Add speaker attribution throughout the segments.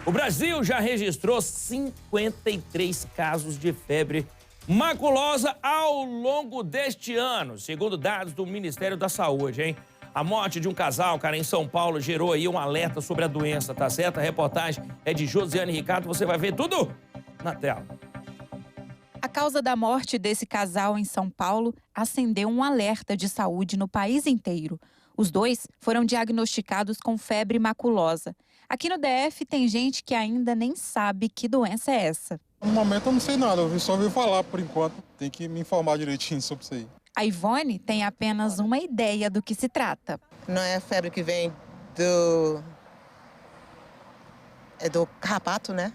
Speaker 1: O Brasil já registrou 53 casos de febre maculosa ao longo deste ano, segundo dados do Ministério da Saúde, hein? A morte de um casal, cara, em São Paulo, gerou aí um alerta sobre a doença, tá certo? A reportagem é de Josiane Ricardo, você vai ver tudo na tela.
Speaker 2: A causa da morte desse casal em São Paulo acendeu um alerta de saúde no país inteiro. Os dois foram diagnosticados com febre maculosa. Aqui no DF tem gente que ainda nem sabe que doença é essa.
Speaker 3: No momento eu não sei nada, eu só ouvi falar por enquanto. Tem que me informar direitinho sobre isso aí.
Speaker 2: A Ivone tem apenas uma ideia do que se trata.
Speaker 4: Não é a febre que vem do carrapato, né?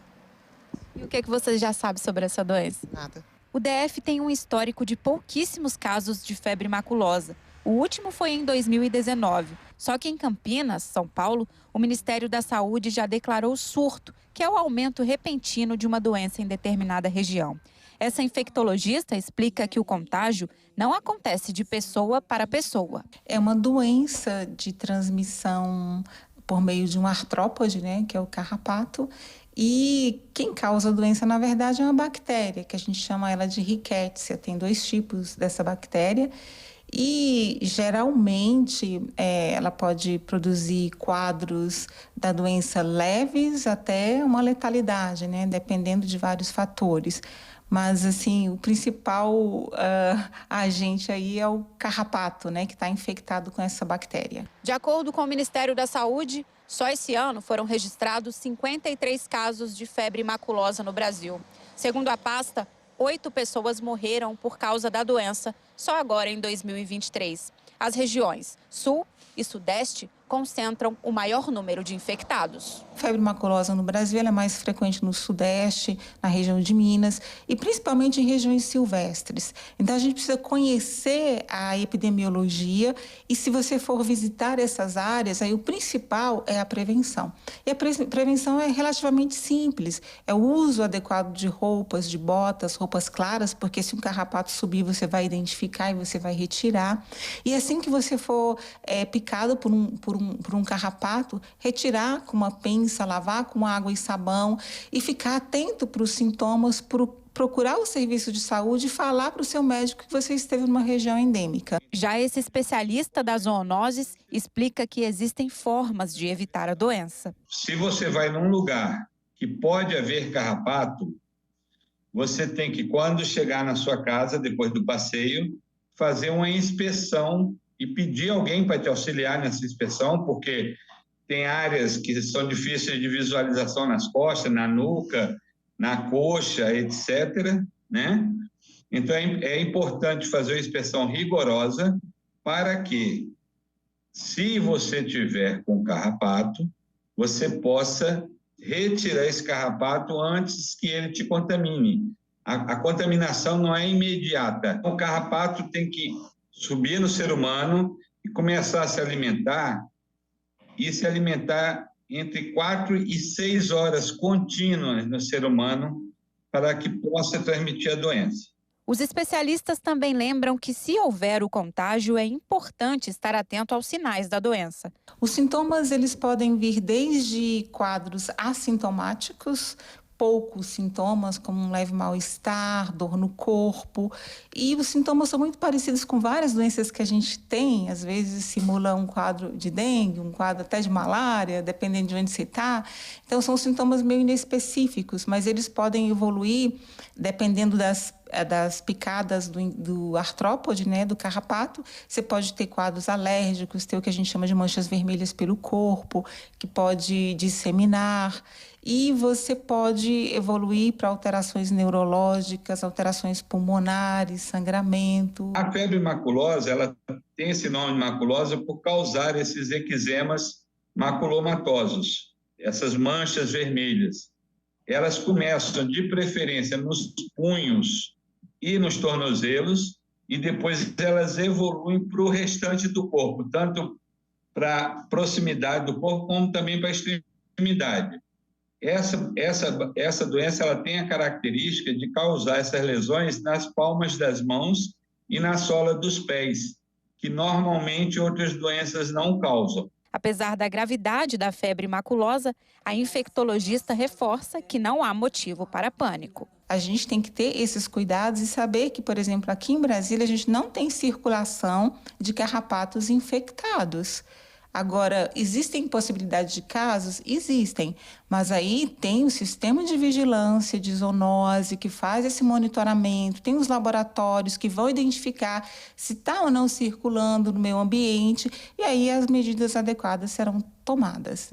Speaker 2: E o que você já sabe sobre essa doença?
Speaker 4: Nada.
Speaker 2: O DF tem um histórico de pouquíssimos casos de febre maculosa. O último foi em 2019. Só que em Campinas, São Paulo, o Ministério da Saúde já declarou surto, que é o aumento repentino de uma doença em determinada região. Essa infectologista explica que o contágio não acontece de pessoa para pessoa.
Speaker 5: É uma doença de transmissão por meio de um artrópode, né, que é o carrapato. E quem causa a doença, na verdade, é uma bactéria, que a gente chama ela de Rickettsia. Tem 2 tipos dessa bactéria. E, geralmente, ela pode produzir quadros da doença leves até uma letalidade, né? Dependendo de vários fatores. Mas, assim, o principal agente aí é o carrapato, né? Que está infectado com essa bactéria.
Speaker 2: De acordo com o Ministério da Saúde, só esse ano foram registrados 53 casos de febre maculosa no Brasil. Segundo a pasta, 8 pessoas morreram por causa da doença só agora em 2023. As regiões Sul e Sudeste concentram o maior número de infectados.
Speaker 5: A febre maculosa no Brasil ela é mais frequente no Sudeste, na região de Minas e principalmente em regiões silvestres. Então a gente precisa conhecer a epidemiologia e se você for visitar essas áreas, aí o principal é a prevenção. E a prevenção é relativamente simples, é o uso adequado de roupas, de botas, roupas claras, porque se um carrapato subir você vai identificar e você vai retirar. E assim que você for picado por um carrapato, retirar com uma pinça, lavar com água e sabão e ficar atento para os sintomas, procurar o serviço de saúde e falar para o seu médico que você esteve numa região endêmica.
Speaker 2: Já esse especialista das zoonoses explica que existem formas de evitar a doença.
Speaker 6: Se você vai num lugar que pode haver carrapato, você tem que, quando chegar na sua casa, depois do passeio, fazer uma inspeção e pedir alguém para te auxiliar nessa inspeção, porque tem áreas que são difíceis de visualização nas costas, na nuca, na coxa, etc., né? Então, é importante fazer uma inspeção rigorosa para que, se você tiver com carrapato, você possa retirar esse carrapato antes que ele te contamine. A contaminação não é imediata. O carrapato tem que subir no ser humano e começar a se alimentar entre 4 e 6 horas contínuas no ser humano para que possa transmitir a doença.
Speaker 2: Os especialistas também lembram que, se houver o contágio, é importante estar atento aos sinais da doença.
Speaker 5: Os sintomas eles podem vir desde quadros assintomáticos, poucos sintomas, como um leve mal-estar, dor no corpo. E os sintomas são muito parecidos com várias doenças que a gente tem. Às vezes simula um quadro de dengue, um quadro até de malária, dependendo de onde você está. Então, são sintomas meio inespecíficos, mas eles podem evoluir dependendo das picadas do artrópode, né, do carrapato. Você pode ter quadros alérgicos, ter o que a gente chama de manchas vermelhas pelo corpo, que pode disseminar. E você pode evoluir para alterações neurológicas, alterações pulmonares, sangramento.
Speaker 6: A febre maculosa, ela tem esse nome maculosa por causar esses eczemas maculomatosos, essas manchas vermelhas. Elas começam, de preferência, nos punhos e nos tornozelos, e depois elas evoluem para o restante do corpo, tanto para a proximidade do corpo, como também para a extremidade. Essa doença ela tem a característica de causar essas lesões nas palmas das mãos e na sola dos pés, que normalmente outras doenças não causam.
Speaker 2: Apesar da gravidade da febre maculosa, a infectologista reforça que não há motivo para pânico.
Speaker 5: A gente tem que ter esses cuidados e saber que, por exemplo, aqui em Brasília, a gente não tem circulação de carrapatos infectados. Agora, existem possibilidades de casos? Existem, mas aí tem o sistema de vigilância de zoonose que faz esse monitoramento, tem os laboratórios que vão identificar se está ou não circulando no meio ambiente e aí as medidas adequadas serão tomadas.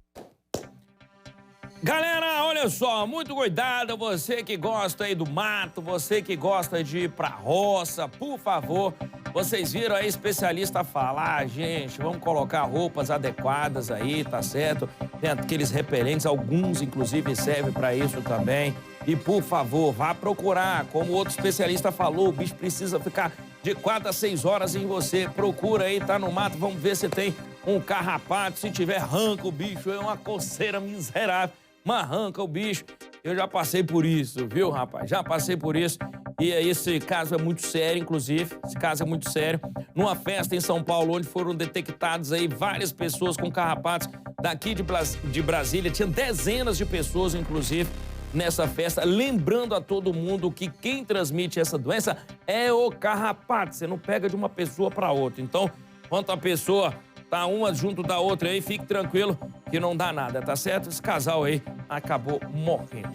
Speaker 1: Galera, olha só, muito cuidado, você que gosta aí do mato, você que gosta de ir pra roça, por favor, vocês viram aí especialista falar, gente, vamos colocar roupas adequadas aí, tá certo? Tem aqueles repelentes, alguns inclusive servem pra isso também. E por favor, vá procurar, como outro especialista falou, o bicho precisa ficar de 4 a 6 horas em você, procura aí, tá no mato, vamos ver se tem um carrapato, se tiver arranca o bicho, é uma coceira miserável. Mas arranca o bicho. Eu já passei por isso, viu, rapaz? Já passei por isso. E esse caso é muito sério, inclusive. Esse caso é muito sério. Numa festa em São Paulo, onde foram detectados aí várias pessoas com carrapatos daqui de Brasília. Tinha dezenas de pessoas, inclusive, nessa festa. Lembrando a todo mundo que quem transmite essa doença é o carrapato. Você não pega de uma pessoa para outra. Então, quanto a pessoa tá uma junto da outra aí, fique tranquilo que não dá nada, tá certo? Esse casal aí acabou morrendo.